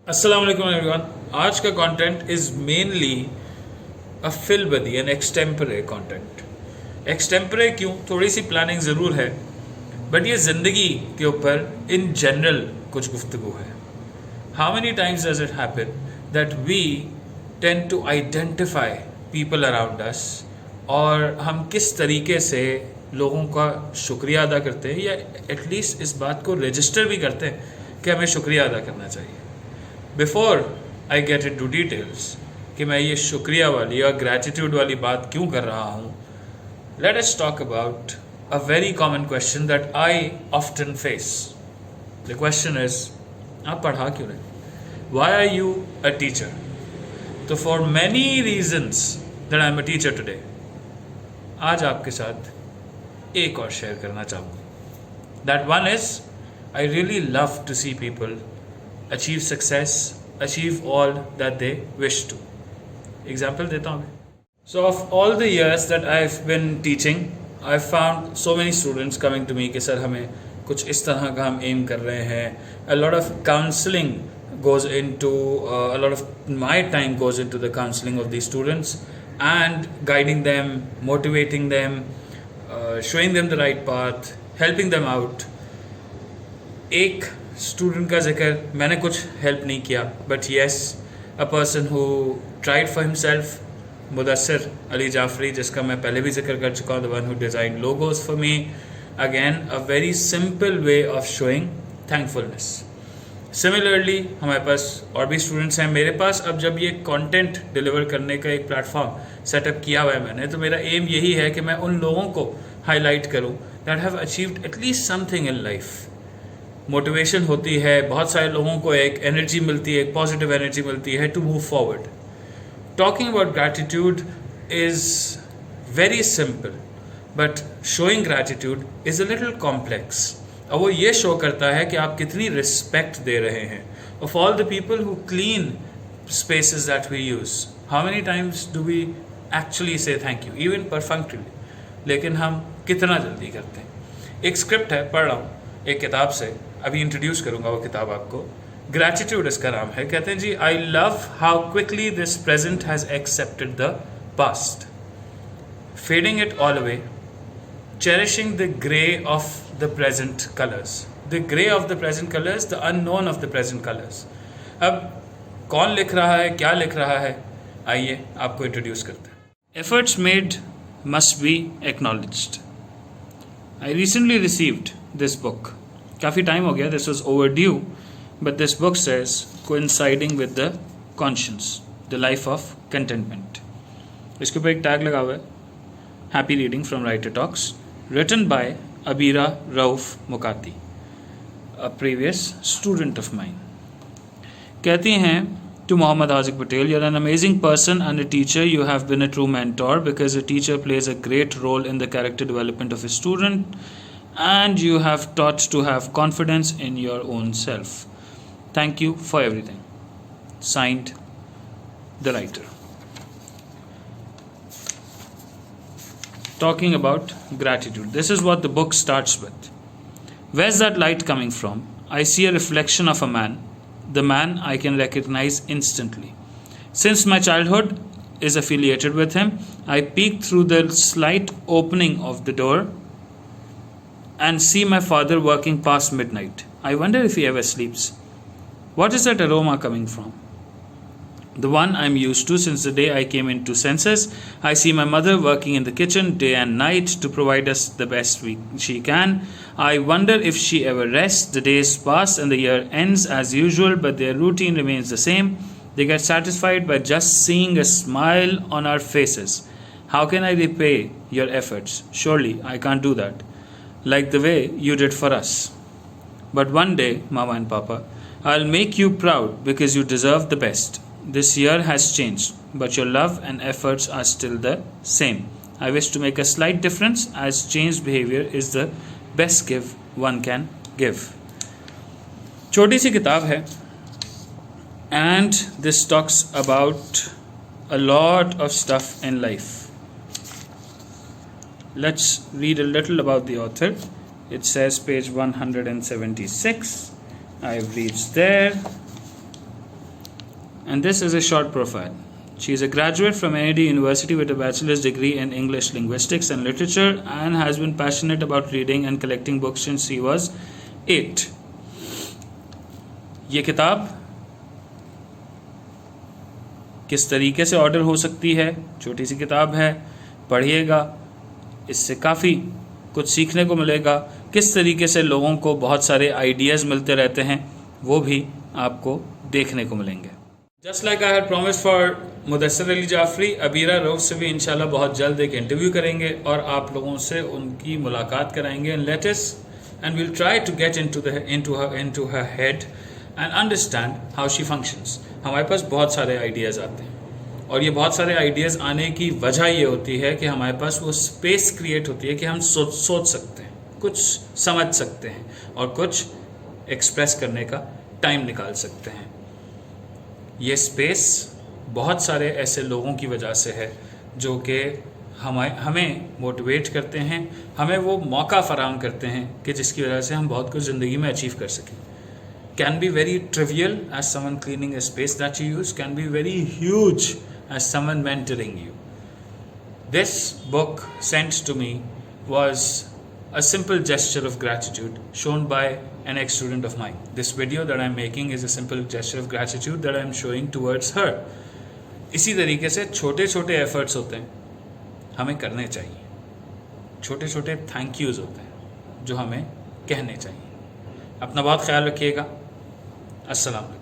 अस्सलाम वालेकुम एवरीवन। आज का कंटेंट इज़ मेनली अ फिल बदी एन एक्सटेम्परे कंटेंट। एक्सटेम्परे क्यों? थोड़ी सी प्लानिंग ज़रूर है, बट ये ज़िंदगी के ऊपर इन जनरल कुछ गुफ्तगू है। How many times does it happen that we tend to identify people around us, और हम किस तरीके से लोगों का शुक्रिया अदा करते हैं, या एटलीस्ट इस बात को रजिस्टर भी करते हैं कि हमें शुक्रिया अदा करना चाहिए। Before I get in to details कि मैं ये शुक्रिया वाली या ग्रैटिट्यूड वाली बात क्यों कर रहा हूँ, let us talk about a very common question that I often face. The question is, आप पढ़ा क्यों नहीं? Why are you a teacher? तो for many reasons that I am a teacher today, आज आपके साथ एक और शेयर करना चाहूँगा। That one is, I really love to see people achieve success, achieve all that they wish to. Example देता हूँ मैं. So of all the years that I've been teaching, I've found so many students coming to me कि sir हमें कुछ इस तरह का हम aim कर रहे हैं. A lot of counseling goes into, a lot of my time goes into the counseling of these students and guiding them, motivating them, showing them the right path, helping them out. एक student का जिक्र मैंने कुछ help नहीं किया, but yes, a person who tried for himself, Mudassir Ali Jafri, जिसका मैं पहले भी जिक्र कर चुका हूँ, the one who design logos for me. Again a very simple way of showing thankfulness. Similarly हमारे पास और भी स्टूडेंट्स हैं मेरे पास। अब जब ये कंटेंट डिलीवर करने का एक प्लेटफॉर्म सेटअप किया हुआ है मैंने, तो मेरा एम यही है कि मैं उन लोगों को हाईलाइट करूँ that have achieved at least something in life. Motivation होती है, बहुत सारे लोगों को एक एनर्जी मिलती है, एक पॉजिटिव एनर्जी मिलती है to move forward. Talking about gratitude is very simple, but showing gratitude is a little complex. और वो ये शो करता है कि आप कितनी रिस्पेक्ट दे रहे हैं of all the people who clean spaces that we use. How many times do we actually say thank you, even perfunctorily, लेकिन हम कितना जल्दी करते हैं। एक स्क्रिप्ट है, पढ़ रहा हूँ एक किताब से, अभी इंट्रोड्यूस करूंगा वो किताब आपको। ग्रैटिट्यूड इसका नाम है। कहते हैं जी, I love how quickly this present has accepted the past, fading it all away, cherishing the grey of the present colours, the grey of the present colours, the unknown of the present colours. अब कौन लिख रहा है, क्या लिख रहा है, आइए आपको इंट्रोड्यूस करते हैं। Efforts made must be acknowledged. I recently received this book, काफ़ी टाइम हो गया, this was overdue, but this book says coinciding with the conscience, the life of contentment. इसके ऊपर एक टैग लगा हुआ है, happy reading from writer talks, written by Abeera Rauf Mukati, a previous student of mine. कहती हैं, to Mohammad Hazik Patel, you're an amazing person and a teacher. You have been a true mentor because a teacher plays a great role in the character development of a student, and you have taught to have confidence in your own self. Thank you for everything. Signed, the writer. Talking about gratitude. This is what the book starts with. Where's that light coming from? I see a reflection of a man. The man I can recognize instantly. Since my childhood is affiliated with him, I peek through the slight opening of the door and see my father working past midnight. I wonder if he ever sleeps. What is that aroma coming from? The one I'm used to since the day I came into senses. I see my mother working in the kitchen day and night to provide us the best she can. I wonder if she ever rests. The days pass and the year ends as usual, but their routine remains the same. They get satisfied by just seeing a smile on our faces. How can I repay your efforts? Surely I can't do that, like the way you did for us. But one day, Mama and Papa, I'll make you proud because you deserve the best. This year has changed, but your love and efforts are still the same. I wish to make a slight difference, as changed behavior is the best gift one can give. छोटी सी किताब है, and this talks about a lot of stuff in life. Let's read a little about the author. It says page 176. I've reached there. and this is a short profile. She is a graduate from NAD University with a bachelor's degree in English Linguistics and Literature and has been passionate about reading and collecting books since she was 8. ये किताब किस तरीके से order हो सकती है, छोटी सी किताब है, पढ़िएगा, इससे काफ़ी कुछ सीखने को मिलेगा। किस तरीके से लोगों को बहुत सारे आइडियाज़ मिलते रहते हैं वो भी आपको देखने को मिलेंगे। Just like I had promise for Mudassir Ali Jafri, Abeera Rauf से भी इंशाल्लाह बहुत जल्द एक इंटरव्यू करेंगे और आप लोगों से उनकी मुलाकात कराएंगे। And we'll try to get into her head and understand how she functions. हमारे पास बहुत सारे आइडियाज़ आते हैं और ये बहुत सारे आइडियाज़ आने की वजह ये होती है कि हमारे पास वो स्पेस क्रिएट होती है कि हम सोच सकते हैं, कुछ समझ सकते हैं और कुछ एक्सप्रेस करने का टाइम निकाल सकते हैं। ये स्पेस बहुत सारे ऐसे लोगों की वजह से है जो कि हमें मोटिवेट करते हैं, हमें वो मौका फराहम करते हैं कि जिसकी वजह से हम बहुत कुछ ज़िंदगी में अचीव कर सकें। Can be very trivial as someone cleaning a space that you use, can be very huge as someone mentoring you. This book sent to me was a simple gesture of gratitude shown by an ex-student of mine. This video that I'm making is a simple gesture of gratitude that I'm showing towards her. इसी तरीके से छोटे छोटे efforts होते हैं, हमें करने चाहिए। छोटे छोटे थैंक यूज़ होते हैं जो हमें कहने चाहिए। अपना बहुत ख्याल रखिएगा। अस्सलाम वालेकुम।